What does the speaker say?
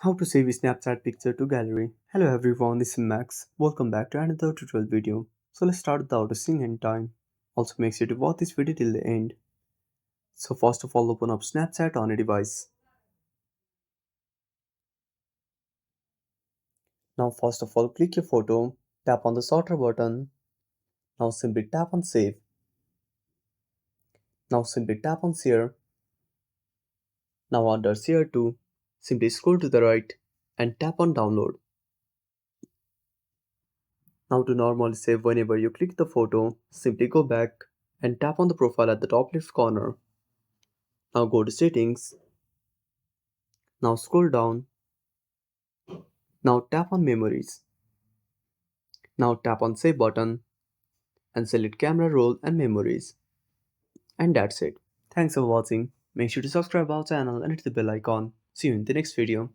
How to save a Snapchat picture to gallery. Hello everyone, this is Max. Welcome back to another tutorial video. So let's start without wasting any time. Also make sure to watch this video till the end. So first of all open up Snapchat on a device. Now first of all click your photo, tap on the sorter button. Now simply tap on save. Now simply tap on share. Now under share to, simply scroll to the right and tap on download. Now to normally save whenever you click the photo, simply go back and tap on the profile at the top left corner. Now go to settings. Now scroll down. Now tap on memories. Now tap on save button and select camera roll and memories. And that's it. Thanks for watching. Make sure to subscribe our channel and hit the bell icon. See you in the next video.